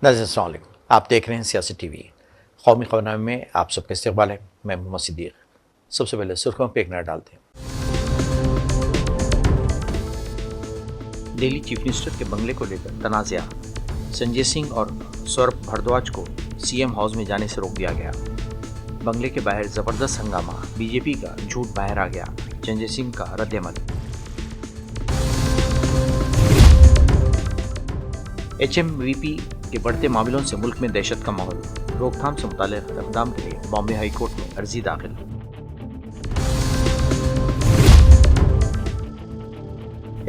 नाज़रीन अस्सलाम वालेकुम, आप देख रहे हैं सियासत टीवी। कौमी खबरनामे में आप सबका इस्तकबाल है। मैं मोहम्मद सिद्दीक। सबसे पहले सुर्खियों पर एक नज़र डालते हैं। दिल्ली चीफ मिनिस्टर के बंगले को लेकर तनाज़ा, संजय सिंह और सौरभ भारद्वाज को सीएम हाउस में जाने से रोक दिया गया। बंगले के बाहर जबरदस्त हंगामा, बीजेपी का झूठ बाहर आ गया, संजय सिंह का रद्द-ए-अमल। एचएमवीपी के बढ़ते मामलों से मुल्क में दहशत का माहौल, रोकथाम से मुताल्लिक़ इक़दाम के लिए बॉम्बे हाई कोर्ट में अर्जी दाखिल।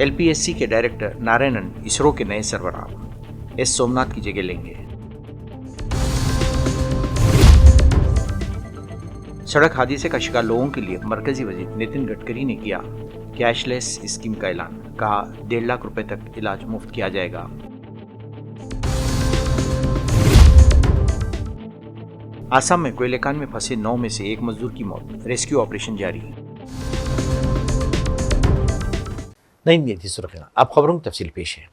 एलपीएससी के डायरेक्टर नारायणन इसरो के नए सरबराह, एस सोमनाथ की जगह लेंगे। सड़क हादसे का शिकार लोगों के लिए मरकजी वजीर नितिन गडकरी ने किया कैशलेस स्कीम का ऐलान, कहा 1.5 लाख रुपए तक इलाज मुफ्त किया जाएगा। आसाम में कोयले खान में फंसे 9 में से 1 मजदूर की मौत, रेस्क्यू ऑपरेशन जारी। नई थी सुर्खियां, अब खबरों की तफसील पेश है।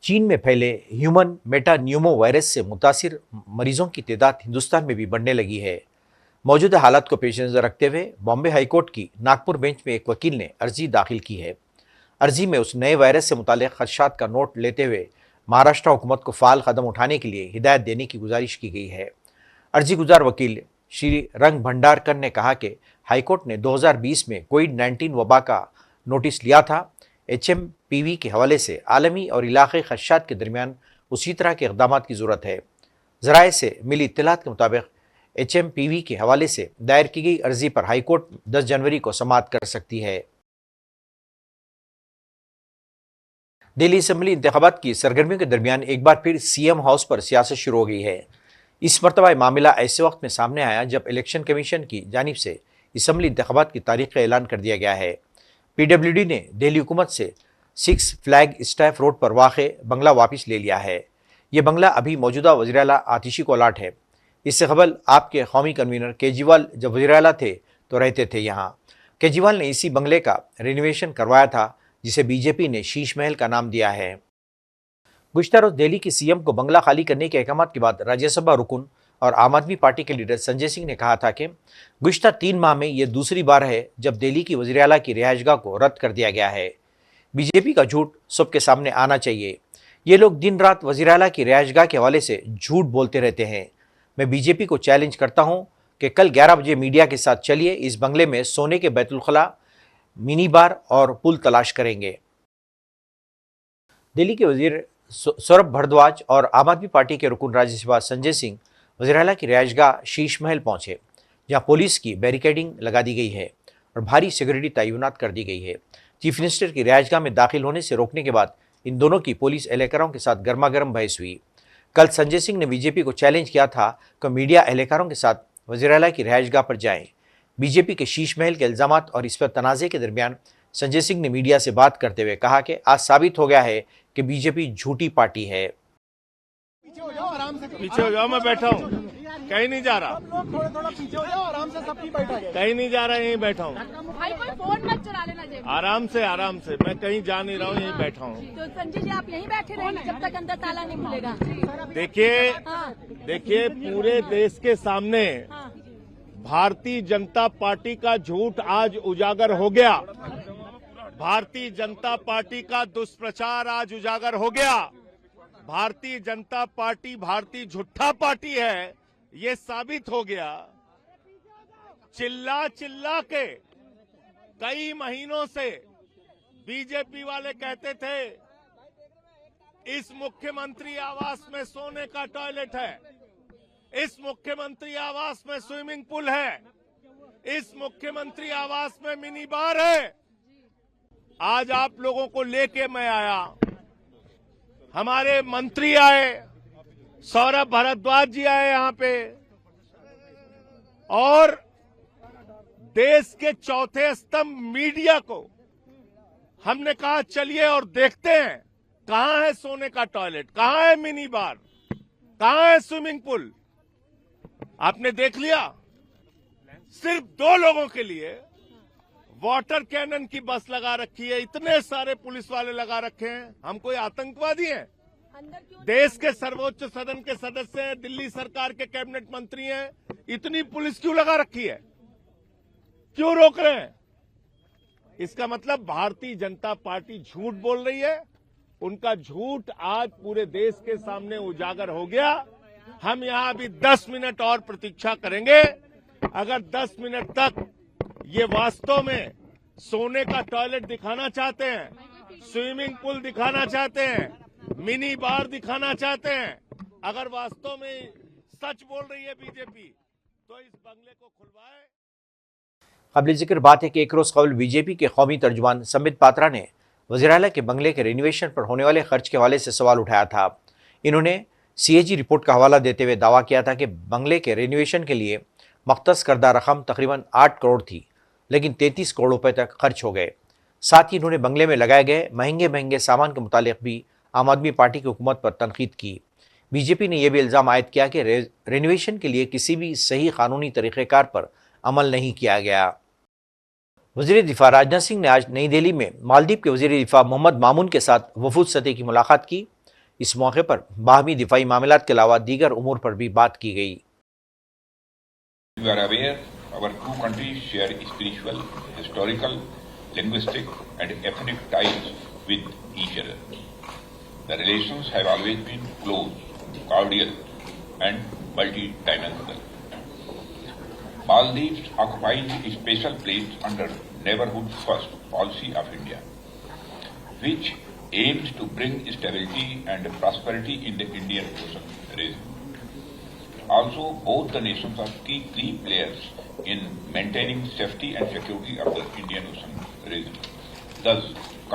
चीन में फैले ह्यूमन मेटान्यूमो वायरस से मुतासिर मरीजों की तादाद हिंदुस्तान में भी बढ़ने लगी है। मौजूदा हालात को पेश नजर रखते हुए बॉम्बे हाईकोर्ट की नागपुर बेंच में एक वकील ने अर्जी दाखिल की है। अर्जी में उस नए वायरस से मुताल्लिक़ खदशात का नोट लेते हुए महाराष्ट्र हुकूमत को फ़ाल कदम उठाने के लिए हिदायत देने की गुजारिश की गई है। अर्जी गुजार वकील श्री रंग भंडारकर ने कहा कि हाईकोर्ट ने 2020 में कोविड-19 वबा का नोटिस लिया था। एचएमपीवी के हवाले से आलमी और इलाक़ाई खदशात के दरमियान उसी तरह के इक़दामात की ज़रूरत है। ज़राए से मिली इत्तलात के मुताबिक एचएमपीवी के हवाले से दायर की गई अर्जी पर हाईकोर्ट 10 जनवरी को समाअत कर सकती है। दिल्ली असेंबली इंतखाबात की सरगर्मियों के दरमियान एक बार फिर सीएम हाउस पर सियासत शुरू हो गई है। इस मरतबा मामला ऐसे वक्त में सामने आया जब इलेक्शन कमीशन की जानिब से असेंबली इंतखाबात की तारीख का ऐलान कर दिया गया है। पीडब्ल्यूडी ने दिल्ली हुकूमत से 6 फ्लैग स्टाफ रोड पर वाक़ बंगला वापस ले लिया है। ये बंगला अभी मौजूदा वज़ीर-ए-आला आतिशी को अलाट है। इससे कबल आपके कौमी कन्वीनर केजरीवाल जब वज़ीर-ए-आला थे तो रहते थे यहाँ। केजरीवाल ने इसी बंगले का रिनोवेशन करवाया था, जिसे बीजेपी ने शीश महल का नाम दिया है। गुज़िश्ता रोज़ दिल्ली के सीएम को बंगला खाली करने के अहकामात के बाद राज्यसभा रुकन और आम आदमी पार्टी के लीडर संजय सिंह ने कहा था कि गुज़िश्ता 3 माह में यह दूसरी बार है जब दिल्ली की वज़ीर-ए-आला की रिहाइशगाह को रद्द कर दिया गया है। बीजेपी का झूठ सबके सामने आना चाहिए। ये लोग दिन रात वज़ीर-ए-आला की रिहाइशगाह के हवाले से झूठ बोलते रहते हैं। मैं बीजेपी को चैलेंज करता हूँ कि कल 11 बजे मीडिया के साथ चलिए, इस बंगले में सोने के बैतुल खला, मिनी बार और पुल तलाश करेंगे। दिल्ली के वज़ीर सौरभ भारद्वाज और आम आदमी पार्टी के रुकन राज्यसभा संजय सिंह वज़ीर-ए-आला की रिहाइशगाह शीश महल पहुंचे, जहां पुलिस की बैरिकेडिंग लगा दी गई है और भारी सिक्योरिटी तैनात कर दी गई है। चीफ मिनिस्टर की रिहाइशगाह में दाखिल होने से रोकने के बाद इन दोनों की पुलिस एहलकारों के साथ गर्मा गर्म बहस हुई। कल संजय सिंह ने बीजेपी को चैलेंज किया था कि मीडिया एहलकारों के साथ वज़ीर-ए-आला की रिहाइशगाह पर जाएं। बीजेपी के शीश महल के इल्ज़ामात और इस पर तनाज़े के दरमियान संजय सिंह ने मीडिया से बात करते हुए कहा कि आज साबित हो गया है कि बीजेपी झूठी पार्टी है। पीछे हो जाओ, मैं बैठा हूँ, कहीं नहीं जा रहा। थोड़ा पीछे हो जाओ, आराम से सबकी बैठा है। कहीं नहीं जा रहा, यहीं बैठा हूँ। भाई कोई फोन मत चला लेना जेब में। आराम से मैं कहीं जा नहीं रहा हूँ, यहीं बैठा हूँ। तो संजय जी आप यहीं बैठे रहेंगे जब तक अंदर ताला नहीं खुलेगा। देखिए पूरे देश के सामने भारतीय जनता पार्टी का झूठ आज उजागर हो गया। भारतीय जनता पार्टी का दुष्प्रचार आज उजागर हो गया। भारतीय जनता पार्टी भारतीय झूठा पार्टी है, ये साबित हो गया। चिल्ला चिल्ला के कई महीनों से बीजेपी वाले कहते थे इस मुख्यमंत्री आवास में सोने का टॉयलेट है, इस मुख्यमंत्री आवास में स्विमिंग पूल है, इस मुख्यमंत्री आवास में मिनी बार है। आज आप लोगों को लेके मैं आया, हमारे मंत्री आए, सौरभ भारद्वाज जी आए यहां पे, और देश के चौथे स्तंभ मीडिया को हमने कहा चलिए और देखते हैं कहां है सोने का टॉयलेट, कहां है मिनी बार, कहां है स्विमिंग पूल। आपने देख लिया, सिर्फ 2 लोगों के लिए वाटर कैनन की बस लगा रखी है, इतने सारे पुलिस वाले लगा रखे हैं। हम कोई आतंकवादी हैं? अंदर क्यों देश के सर्वोच्च सदन के सदस्य हैं, दिल्ली सरकार के कैबिनेट मंत्री हैं, इतनी पुलिस क्यों लगा रखी है? क्यों रोक रहे हैं? इसका मतलब भारतीय जनता पार्टी झूठ बोल रही है। उनका झूठ आज पूरे देश के सामने उजागर हो गया। हम यहां अभी 10 मिनट और प्रतीक्षा करेंगे। अगर 10 मिनट तक ये वास्तव में सोने का टॉयलेट दिखाना चाहते हैं, स्विमिंग पूल दिखाना चाहते हैं, मिनी बार दिखाना चाहते हैं, अगर वास्तव में सच बोल रही है बीजेपी, तो इस बंगले को खुलवाए। काबिल जिक्र बात है कि एक रोज़ कबल बीजेपी के कौमी तर्जुमान संबित पात्रा ने वज़ीर-ए-आला के बंगले के रेनोवेशन पर होने वाले खर्च के हवाले से सवाल उठाया था। इन्होंने CAG रिपोर्ट का हवाला देते हुए दावा किया था कि बंगले के रेनोवेशन के लिए मख्तस करदा रकम तकरीबन 8 करोड़ थी, लेकिन 33 करोड़ रुपए तक खर्च हो गए। साथ ही इन्होंने बंगले में लगाए गए महंगे सामान के मुतालिक भी आम आदमी पार्टी की हुकूमत पर तनकीद की। बीजेपी ने यह भी इल्ज़ाम आयद किया कि रेनोवेशन के लिए किसी भी सही कानूनी तरीक़ेकार पर अमल नहीं किया गया। वज़ीर दिफा राजनाथ सिंह ने आज नई दिल्ली में मालदीव के वज़ीर दिफा मोहम्मद मामून के साथ वफूद सतह की मुलाकात की। इस मौके पर बाहमी दिफाई मामलात के अलावा दीगर उमूर पर भी बात की गई। We are aware our two countries share spiritual, historical, linguistic and ethnic ties with each other. The relations have always been close, cordial and multi-dimensional. Maldives occupies a special place under Neighborhood First policy of India, which aims to bring stability and prosperity in the Indian Ocean region. Also, both the nations are key players in maintaining safety and security of the Indian Ocean region, thus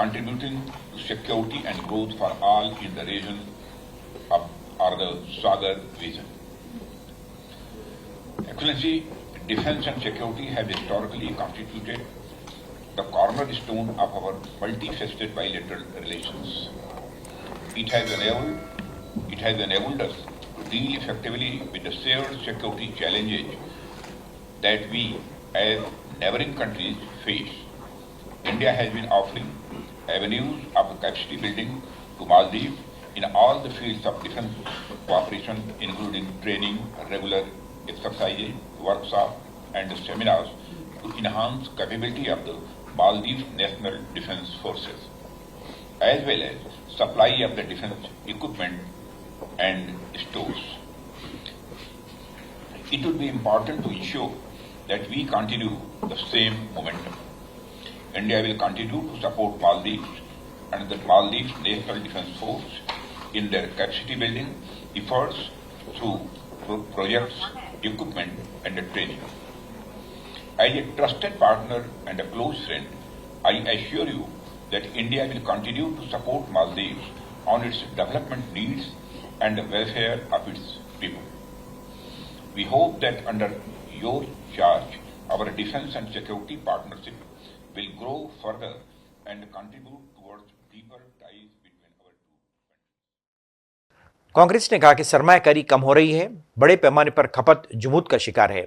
contributing to security and growth for all in the region or the Sagar region. Excellency, defense and security have historically constituted the cornerstone of our multifaceted bilateral relations. It has enabled us to deal effectively with the shared security challenges that we as neighboring countries face. India has been offering avenues of capacity building to Maldives in all the fields of defense cooperation, including training, regular exercises, workshops and seminars to enhance capability of the Maldives National Defense Forces, as well as supply of the defense equipment and stores. It would be important to ensure that we continue the same momentum. India will continue to support Maldives and the Maldives National Defense Force in their capacity building efforts through projects, equipment and training. As a trusted partner and a close friend, I assure you that India will continue to support Maldives on its development needs and the welfare of its people. We hope that under your charge, our defense and security partnership will grow further and contribute towards deeper ties between our two countries. Congress ने कहा कि सरमायाकारी कम हो रही है, बड़े पैमाने पर खपत जुमूद का शिकार है।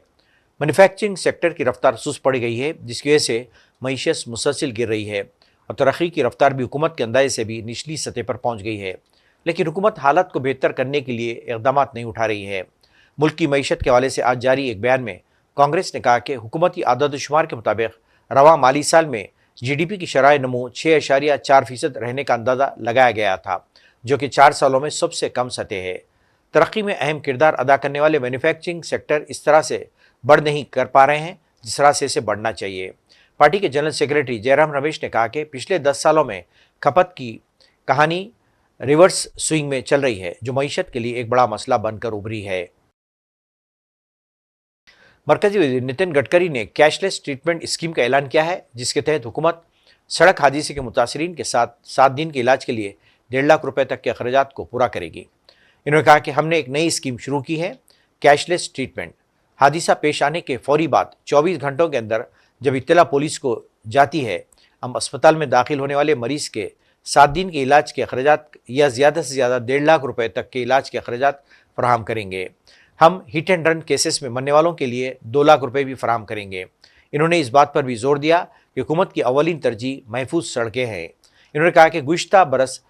मैन्युफैक्चरिंग सेक्टर की रफ्तार सुस्त पड़ गई है, जिसकी वजह से मईशत मुसलसिल गिर रही है और तरक्की की रफ्तार भी हुकूमत के अंदाजे से भी निचली सतह पर पहुंच गई है। लेकिन हुकूमत हालात को बेहतर करने के लिए इक़दाम नहीं उठा रही है। मुल्क की मईशत के हवाले से आज जारी एक बयान में कांग्रेस ने कहा कि हुकूमती आदद-ओ-शुमार के मुताबिक रवा माली साल में GDP की शरह नमू 6.4% रहने का अंदाज़ा लगाया गया था, जो कि 4 सालों में सबसे कम सतह है। तरक्की में अहम किरदार अदा करने वाले मैन्युफैक्चरिंग सेक्टर इस तरह से बढ़ नहीं कर पा रहे हैं जिस तरह से इसे बढ़ना चाहिए। पार्टी के जनरल सेक्रेटरी जयराम रमेश ने कहा कि पिछले 10 सालों में खपत की कहानी रिवर्स स्विंग में चल रही है, जो मईशत के लिए एक बड़ा मसला बनकर उभरी है। मरकजी वज़ीर नितिन गडकरी ने कैशलेस ट्रीटमेंट स्कीम का ऐलान किया है, जिसके तहत हुकूमत सड़क हादसे के मुतासरीन के साथ 7 दिन के इलाज के लिए 1.5 लाख रुपए तक के अखराजात को पूरा करेगी। इन्होंने कहा कि हमने एक नई स्कीम शुरू की है, कैशलेस ट्रीटमेंट। हादसा पेश आने के फौरी बाद 24 घंटों के अंदर जब इत्तला पुलिस को जाती है, हम अस्पताल में दाखिल होने वाले मरीज़ के 7 दिन के इलाज के अखराजात या ज़्यादा से ज़्यादा 1.5 लाख रुपए तक के इलाज के अखराजात फराहम करेंगे। हम हिट एंड रन केसेस में मरने वालों के लिए 2 लाख रुपए भी फराहम करेंगे। इन्होंने इस बात पर भी जोर दिया कि हुकूमत की अवलीन तरजीह महफूज सड़कें हैं। इन्होंने कहा कि गुज़िश्ता बरस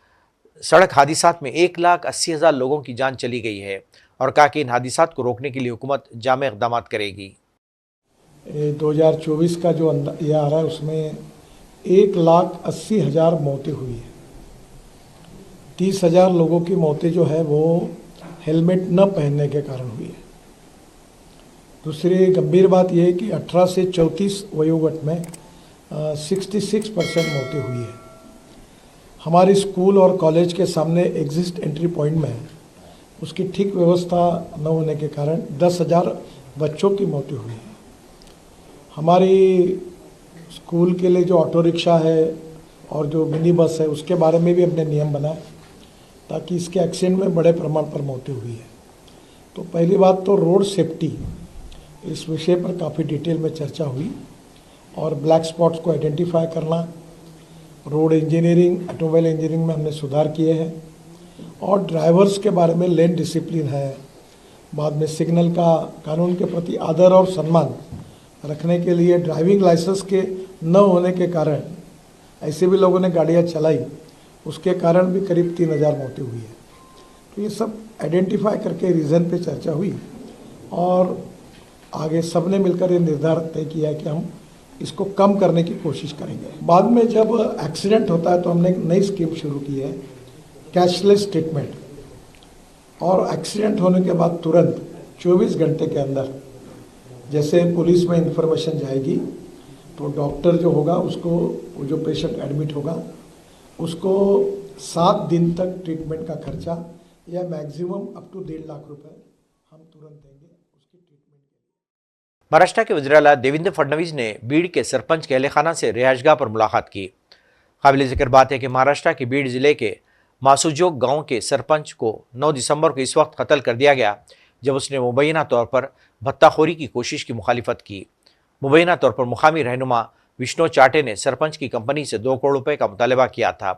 सड़क हादिसात में 1,80,000 लोगों की जान चली गई है और कहा कि इन हादिसात को रोकने के लिए हुकूमत जामे इक़दाम करेगी। 2024 का जो ये आ रहा है उसमें 1,80,000 मौतें हुई है। 30,000 लोगों की मौतें जो है वो हेलमेट न पहनने के कारण हुई है। दूसरी गंभीर बात यह है कि 18 से 34 वयोवर्ग में 66% मौतें हुई है। हमारे स्कूल और कॉलेज के सामने एग्जिट एंट्री पॉइंट में उसकी ठीक व्यवस्था न होने के कारण 10,000 बच्चों की मौतें हुई है। हमारी स्कूल के लिए जो ऑटो रिक्शा है और जो मिनी बस है उसके बारे में भी हमने नियम बनाए ताकि इसके एक्सीडेंट में बड़े प्रमाण पर मौतें हुई है। तो पहली बात तो रोड सेफ्टी, इस विषय पर काफ़ी डिटेल में चर्चा हुई और ब्लैक स्पॉट्स को आइडेंटिफाई करना, रोड इंजीनियरिंग, ऑटोमोबाइल इंजीनियरिंग में हमने सुधार किए हैं और ड्राइवर्स के बारे में लेन डिसिप्लिन है। बाद में सिग्नल का कानून के प्रति आदर और सम्मान रखने के लिए ड्राइविंग लाइसेंस के न होने के कारण ऐसे भी लोगों ने गाड़ियां चलाई, उसके कारण भी करीब 3,000 मौतें हुई है। तो ये सब आइडेंटिफाई करके रीज़न पे चर्चा हुई और आगे सब ने मिलकर ये निर्धार तय किया कि हम इसको कम करने की कोशिश करेंगे। बाद में जब एक्सीडेंट होता है तो हमने एक नई स्कीम शुरू की है, कैशलेस ट्रीटमेंट, और एक्सीडेंट होने के बाद तुरंत 24 घंटे के अंदर जैसे पुलिस में इंफॉर्मेशन जाएगी तो डॉक्टर जो होगा उसको, वो जो पेशेंट एडमिट होगा उसको 7 दिन तक ट्रीटमेंट का खर्चा या मैक्सिमम अप टू 1.5 लाख रुपए हम तुरंत देंगे उसकी ट्रीटमेंट के लिए। महाराष्ट्र के वज़ीर-ए-आला देवेंद्र फडणवीस ने बीड़ के सरपंच के अहलखाना से रिहायशगाह पर मुलाकात की। काबिल जिक्र बात है कि महाराष्ट्र के बीड़ जिले के मासूजोग गांव के सरपंच को 9 दिसंबर को इस वक्त कत्ल कर दिया गया जब उसने मुबैना तौर पर भत्ताखोरी की कोशिश की मुखालिफत की। मुबैना तौर पर मुकामी रहनुमा विष्णु चाटे ने सरपंच की कंपनी से 2 करोड़ रुपए का मुतालबा किया था।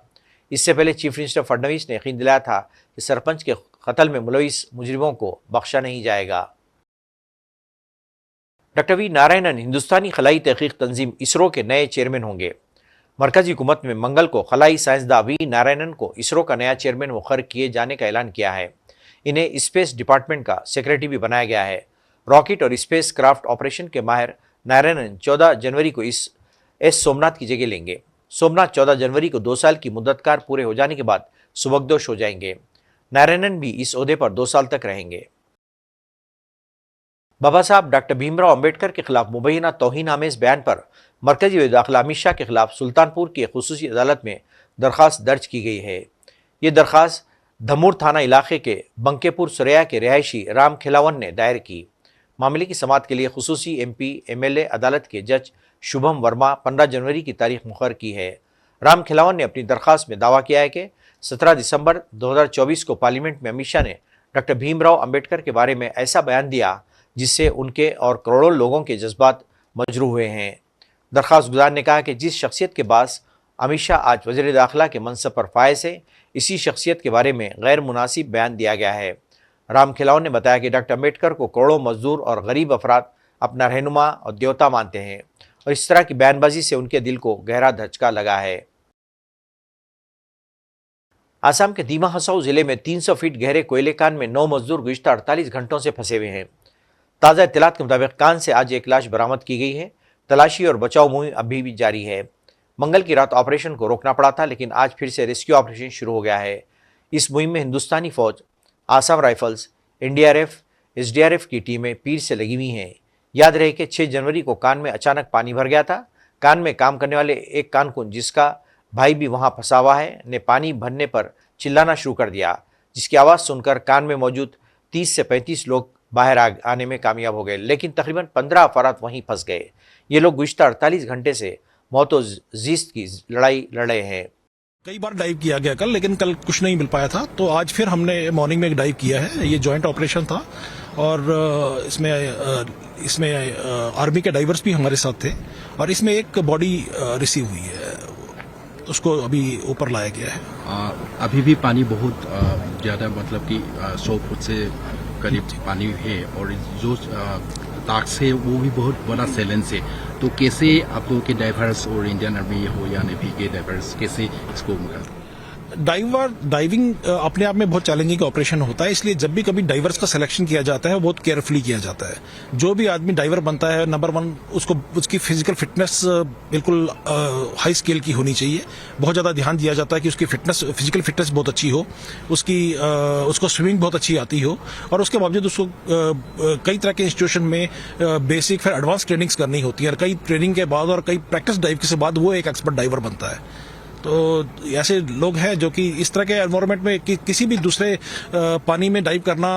इससे पहले चीफ मिनिस्टर फडणवीस ने यकीन दिलाया था कि सरपंच के कत्ल में मुलविस मुजरिमों को बख्शा नहीं जाएगा। डॉक्टर वी नारायणन हिंदुस्तानी खलाई तहकीक तंजीम इसरो के नए चेयरमैन होंगे। मरकजी हुकूमत में मंगल को खलाई साइंसदा वी नारायणन को इसरो का नया चेयरमैन मुकर्रर किए जाने का ऐलान किया है। इन्हें स्पेस डिपार्टमेंट का सेक्रेटरी भी बनाया गया है। रॉकेट और स्पेस क्राफ्ट ऑपरेशन के माहिर नारायणन 14 जनवरी को एस सोमनाथ की जगह लेंगे। सोमनाथ 14 जनवरी को 2 साल की मुद्दतकार पूरे हो जाने के बाद सुबकदोश हो जाएंगे। नारायणन भी इस ओहदे पर 2 साल तक रहेंगे। बाबा साहब डॉक्टर भीमराव अंबेडकर के खिलाफ मुबैना तौहीन आमेज बयान पर मरकजी वज़ीर दाखिला अमित शाह के खिलाफ सुल्तानपुर की खुसूसी अदालत में दरख्वास्त दर्ज की गई है। ये दरख्वास्त धमूर थाना इलाके के बंकेपुर सुरैया के रिहायशी राम खिलावन ने दायर की। मामले की समाअत के लिए खुसूसी MP MLA अदालत के जज शुभम वर्मा 15 जनवरी की तारीख मुकर्रर की है। राम खिलावन ने अपनी दरख्वास्त में दावा किया है कि 17 दिसंबर 2024 को पार्लियामेंट में अमित शाह ने डॉक्टर भीमराव अंबेडकर के बारे में ऐसा बयान दिया जिससे उनके और करोड़ों लोगों के जज्बात मजरूह हुए हैं। दरख्वास्त गुजार ने कहा कि जिस शख्सियत के पास अमित शाह आज वज़ीर दाखिला के मनसब पर फायज है, इसी शख्सियत के बारे में गैर मुनासिब बयान दिया गया है। राम खिलावन ने बताया कि डॉक्टर अम्बेडकर को करोड़ों मजदूर और गरीब अफराद अपना रहनुमा और देवता मानते हैं और इस तरह की बयानबाजी से उनके दिल को गहरा धचका लगा है। आसाम के दीमा हसाऊ जिले में 300 फीट गहरे कोयले कान में 9 मजदूर गुज़िश्ता 48 घंटों से फंसे हुए हैं। ताज़ा इत्तलात के मुताबिक कान से आज एक लाश बरामद की गई है। तलाशी और बचाव मुहिम अभी भी जारी है। मंगल की रात ऑपरेशन को रोकना पड़ा था, लेकिन आज फिर से रेस्क्यू ऑपरेशन शुरू हो गया है। इस मुहिम में हिंदुस्तानी फौज, आसाम राइफल्स, NDRF, SDRF की टीमें पीर से लगी हुई हैं। याद रहे कि 6 जनवरी को कान में अचानक पानी भर गया था। कान में काम करने वाले एक कारकुन, जिसका भाई भी वहां फंसा हुआ है, ने पानी भरने पर चिल्लाना शुरू कर दिया, जिसकी आवाज़ सुनकर कान में मौजूद 30 से 35 लोग बाहर आने में कामयाब हो गए, लेकिन तकरीबन 15 अफराद वहीं फंस गए। ये लोग गुज़िश्ता 48 घंटे से मौत और जीत की लड़ाई लड़ रहे हैं। कई बार डाइव किया गया कल, लेकिन कल कुछ नहीं मिल पाया था, तो आज फिर हमने मॉर्निंग में एक डाइव किया है। ये जॉइंट ऑपरेशन था और इसमें आर्मी के डाइवर्स भी हमारे साथ थे और इसमें एक बॉडी रिसीव हुई है, उसको अभी ऊपर लाया गया है। अभी भी पानी बहुत ज़्यादा, मतलब कि 100 फुट से करीब पानी है और जो ताक से वो भी बहुत बड़ा सैलेंस है। तो कैसे आप लोगों के डाइवर्स और इंडियन आर्मी हो या नेवी के डाइवर्स कैसे इसको डाइविंग अपने आप में बहुत चैलेंजिंग ऑपरेशन होता है, इसलिए जब भी कभी डाइवर्स का सिलेक्शन किया जाता है बहुत केयरफुली किया जाता है। जो भी आदमी डाइवर बनता है, नंबर वन उसकी फिजिकल फिटनेस बिल्कुल हाई स्केल की होनी चाहिए। बहुत ज़्यादा ध्यान दिया जाता है कि उसकी फिजिकल फिटनेस बहुत अच्छी हो, उसको स्विमिंग बहुत अच्छी आती हो, और उसके बावजूद उसको कई तरह के इंस्टीट्यूशन में बेसिक फिर एडवांस ट्रेनिंग्स करनी होती है, और कई ट्रेनिंग के बाद और कई प्रैक्टिस डाइव के बाद वो एक एक्सपर्ट डाइवर बनता है। तो ऐसे लोग हैं जो कि इस तरह के एनवायरनमेंट में किसी भी दूसरे पानी में डाइव करना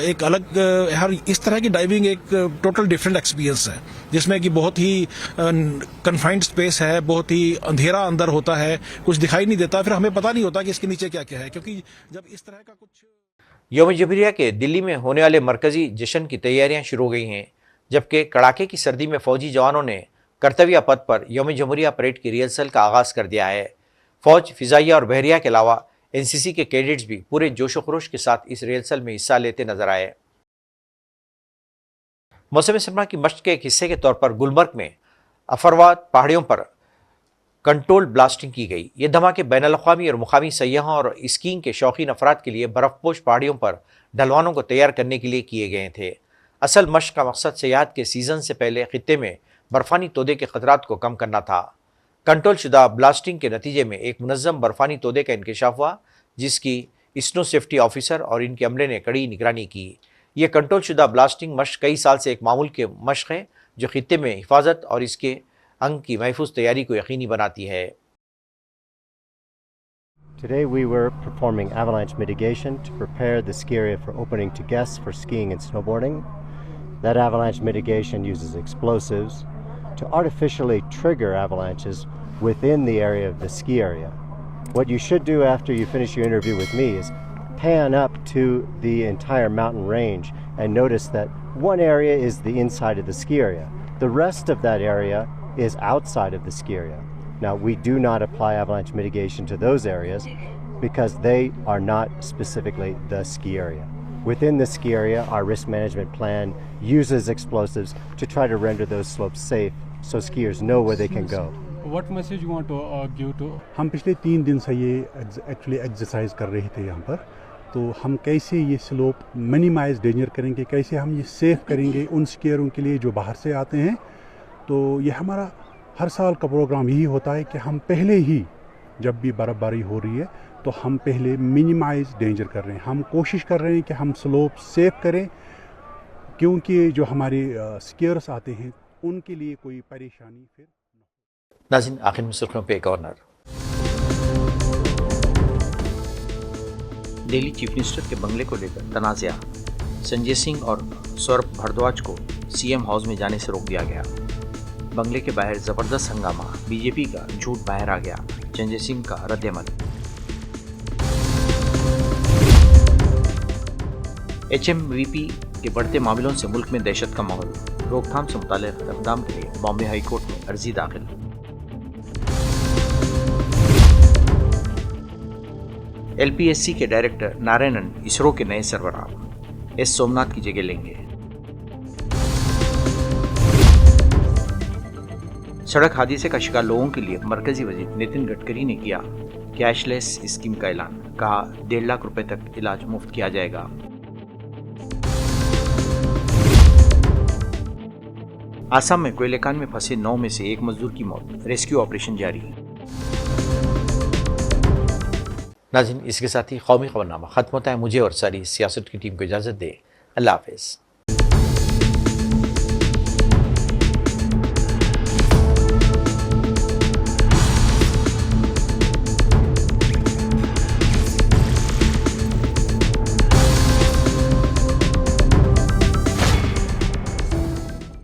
एक अलग हर इस तरह की डाइविंग एक टोटल डिफरेंट एक्सपीरियंस है, जिसमें कि बहुत ही कन्फाइंड स्पेस है, बहुत ही अंधेरा अंदर होता है, कुछ दिखाई नहीं देता, फिर हमें पता नहीं होता कि इसके नीचे क्या क्या है, क्योंकि जब इस तरह का कुछ। यौम जमहूरिया के दिल्ली में होने वाले मरकजी जश्न की तैयारियां शुरू हो गई हैं, जबकि कड़ाके की सर्दी में फौजी जवानों ने कर्तव्य पथ पर यौम जमहूरिया परेड की रिहर्सल का आगाज कर दिया है। फौज, फिजाइया और बहरिया के अलावा एनसीसी के कैडेट्स भी पूरे जोश व खरोश के साथ इस रिहर्सल में हिस्सा लेते नजर आए। मौसम सरमा की मश्क के एक हिस्से के तौर पर गुलमर्ग में अफरवाद पहाड़ियों पर कंट्रोल ब्लास्टिंग की गई। ये धमाके बैनुल-अक़वामी और मुकामी सयाहों और स्कीइंग के शौकीन अफराद के लिए बर्फपोश पहाड़ियों पर ढलवानों को तैयार करने के लिए किए गए थे। असल मश्क का मकसद सयाहत के सीजन से पहले खित्ते में बर्फानी तोदे के खतरात को कम करना था। कंट्रोल शुदा ब्लास्टिंग के नतीजे में एक मुनज़्ज़म बर्फानी तोदे का इंकशाफ हुआ, जिसकी स्नो सेफ्टी ऑफिसर और इनके अमले ने कड़ी निगरानी की। यह कंट्रोल शुदा ब्लास्टिंग मश्क कई साल से एक मामूल के मश्क है, जो खित्ते में हिफाजत और इसके अंग की महफूज तैयारी को यकीनी बनाती है। Today we were performing avalanche mitigation to prepare the ski area for opening to guests for skiing and snowboarding. That avalanche mitigation uses explosives to artificially trigger avalanches within the area of the ski area. What you should do after you finish your interview with me is pan up to the entire mountain range and notice that one area is the inside of the ski area. The rest of that area is outside of the ski area. Now, we do not apply avalanche mitigation to those areas because they are not specifically the ski area. Within the ski area, our risk management plan uses explosives to try to render those slopes safe so skiers know where they can go. What message you want to give to? हम पिछले 3 दिन से ये actually exercise कर रहे थे यहाँ पर, तो हम कैसे ये स्लोप मिनिमाइज डेंजर करेंगे, कैसे हम ये सेफ करेंगे उन स्कीयरों के लिए जो बाहर से आते हैं। तो ये हमारा हर साल का प्रोग्राम यही होता है कि हम पहले ही जब भी बर्फ़बारी हो रही है तो हम पहले मिनिमाइज डेंजर कर रहे हैं, हम कोशिश कर रहे हैं कि हम स्लोप सेफ करें, क्योंकि जो हमारे स्कीयर्स आते हैं उनके लिए कोई परेशानी फिर। नाज़रीन, आखिर में सुर्खियों पे एक और नज़र। दिल्ली चीफ मिनिस्टर के बंगले को लेकर तनाज़ा, संजय सिंह और सौरभ भारद्वाज को सीएम हाउस में जाने से रोक दिया गया। बंगले के बाहर जबरदस्त हंगामा, बीजेपी का झूठ बाहर आ गया, संजय सिंह का रद्द-ए-अमल। एचएमवीपी के बढ़ते मामलों से मुल्क में दहशत का माहौल, रोकथाम से मुताल्लिक़ इक़दाम के लिए बॉम्बे हाई कोर्ट में अर्जी दाखिल। एलपीएससी के डायरेक्टर नारायणन इसरो के नए सरबराह, एस सोमनाथ की जगह लेंगे। सड़क हादसे का शिकार लोगों के लिए मरकजी वजीर नितिन गडकरी ने किया कैशलेस स्कीम का ऐलान, कहा 1.5 लाख रुपए तक इलाज मुफ्त किया जाएगा। आसाम में कोयले कान में फंसे 9 में से 1 मजदूर की मौत, रेस्क्यू ऑपरेशन जारी। नाज़रीन, इसके साथ ही कौमी खबरनामा खत्म होता है। मुझे और सारी सियासत की टीम को इजाज़त दे। अल्लाह हाफ़िज़।